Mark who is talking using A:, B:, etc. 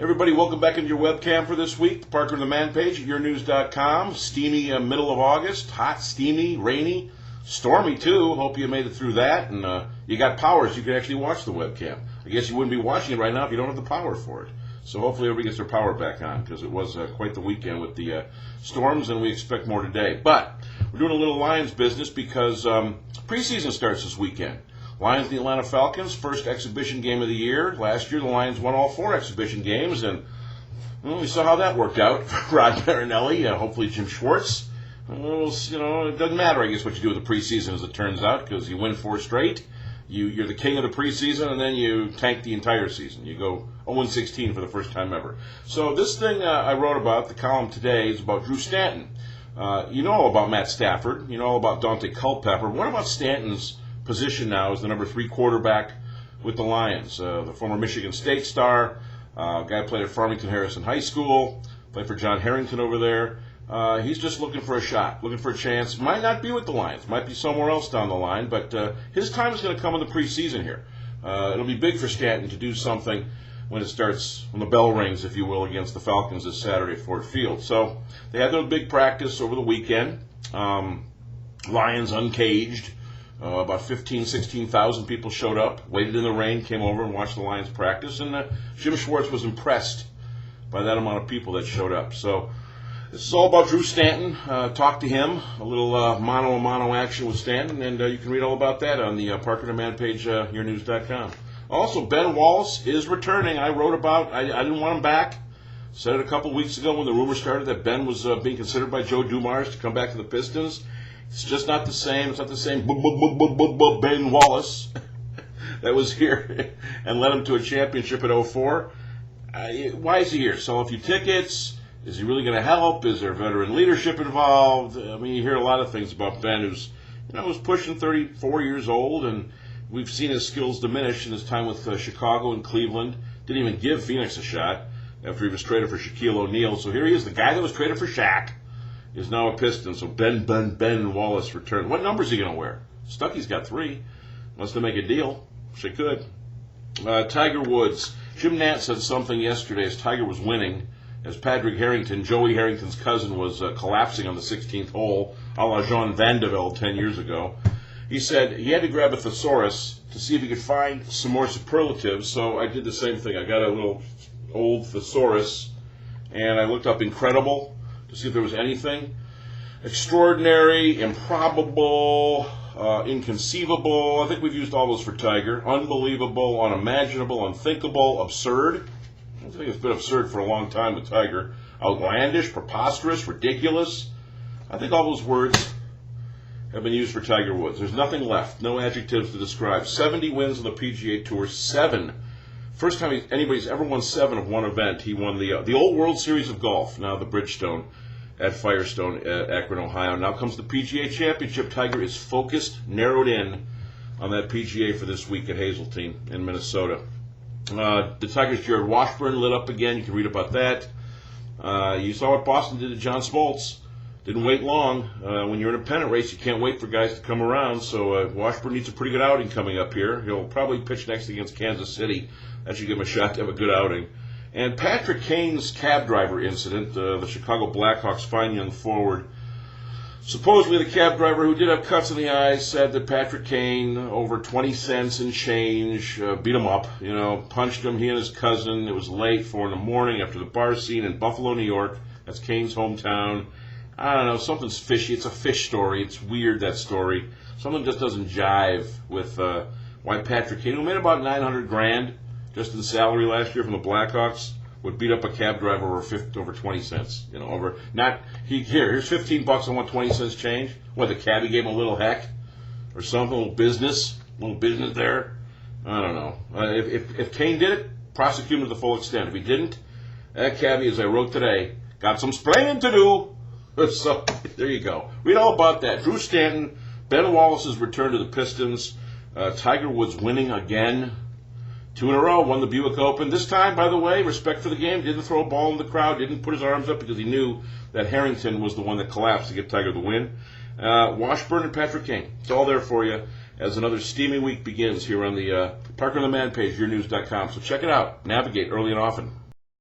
A: Everybody, welcome back into your webcam for this week. Parker and the Man page at yournews.com. Steamy middle of August. Hot, steamy, rainy, stormy too. Hope you made it through that. And you got power so you can actually watch the webcam. I guess you wouldn't be watching it right now if you don't have the power for it. So hopefully everybody gets their power back on, because it was quite the weekend with the storms, and we expect more today. But we're doing a little Lions business because preseason starts this weekend. Lions and the Atlanta Falcons, first exhibition game of the year. Last year the Lions won all 4 exhibition games, and we saw how that worked out for Rod Marinelli, hopefully Jim Schwartz. Well, it doesn't matter, I guess, what you do with the preseason, as it turns out, because you win 4 straight. You're the king of the preseason, and then you tank the entire season. You go 0-16 for the first time ever. So this thing I wrote about, the column today, is about Drew Stanton. You know all about Matt Stafford. You know all about Dante Culpepper. What about Stanton's position now as the number 3 quarterback with the Lions? The former Michigan State star, guy played at Farmington Harrison High School, played for John Harrington over there. He's just looking for a shot, looking for a chance. Might not be with the Lions, might be somewhere else down the line, but his time is going to come in the preseason here. It'll be big for Stanton to do something when it starts, when the bell rings, if you will, against the Falcons this Saturday at Ford Field. So they had their big practice over the weekend. Lions uncaged. About 16,000 people showed up, waited in the rain, came over and watched the Lions practice, and Jim Schwartz was impressed by that amount of people that showed up. So this is all about Drew Stanton. Talk to him, a little mano-a-mano action with Stanton, and you can read all about that on the Parker and the Man page, yournews.com. Also, Ben Wallace is returning. I wrote about, I didn't want him back. Said it a couple weeks ago when the rumor started that Ben was being considered by Joe Dumars to come back to the Pistons. It's just not the same. It's not the same Ben Wallace that was here and led him to a championship at 04. Why is he here? Sell a few tickets? Is he really going to help? Is there veteran leadership involved? I mean, you hear a lot of things about Ben, who's was pushing 34 years old, and we've seen his skills diminish in his time with Chicago and Cleveland. Didn't even give Phoenix a shot after he was traded for Shaquille O'Neal. So here he is, the guy that was traded for Shaq is now a Piston. So Ben Wallace returned. What number is he going to wear? Stucky's got 3. Wants to make a deal. She could. Tiger Woods. Jim Nance said something yesterday as Tiger was winning, as Padraig Harrington, Joey Harrington's cousin, was collapsing on the 16th hole, a la Jean Vandevelde 10 years ago. He said he had to grab a thesaurus to see if he could find some more superlatives, so I did the same thing. I got a little old thesaurus, and I looked up incredible to see if there was anything. Extraordinary, improbable, inconceivable. I think we've used all those for Tiger. Unbelievable, unimaginable, unthinkable, absurd. I think it's been absurd for a long time with Tiger. Outlandish, preposterous, ridiculous. I think all those words have been used for Tiger Woods. There's nothing left, no adjectives to describe. 70 wins on the PGA Tour, 7. First time anybody's ever won 7 of one event. He won the old World Series of Golf, now the Bridgestone at Firestone, Akron, Ohio. Now comes the PGA Championship. Tiger is focused, narrowed in on that PGA for this week at Hazeltine in Minnesota. The Tigers' Jared Washburn lit up again. You can read about that. You saw what Boston did to John Smoltz. Didn't wait long. When you're in a pennant race, you can't wait for guys to come around. So Washburn needs a pretty good outing coming up here. He'll probably pitch next against Kansas City. That should give him a shot to have a good outing. And Patrick Kane's cab driver incident, the Chicago Blackhawks fine young forward. Supposedly the cab driver, who did have cuts in the eyes, said that Patrick Kane, over 20 cents and change, beat him up, punched him, he and his cousin. It was late, 4 in the morning, after the bar scene in Buffalo, New York. That's Kane's hometown. I don't know, something's fishy. It's a fish story. It's weird, that story. Something just doesn't jive with why Patrick Kane, who made about $900,000 just in salary last year from the Blackhawks, would beat up a cab driver over 20 cents. Here's $15. I want 20 cents change. What, the cabbie gave him a little heck or something, a little business there. I don't know. If Kane did it, prosecute him to the full extent. If he didn't, that cabbie, as I wrote today, got some splaining to do. So there you go. Read all about that. Drew Stanton, Ben Wallace's return to the Pistons, Tiger Woods winning again. 2 in a row, won the Buick Open. This time, by the way, respect for the game, didn't throw a ball in the crowd, didn't put his arms up because he knew that Harrington was the one that collapsed to get Tiger the win. Washburn and Patrick Kane. It's all there for you as another steamy week begins here on the Parker and the Man page, yournews.com. So check it out. Navigate early and often.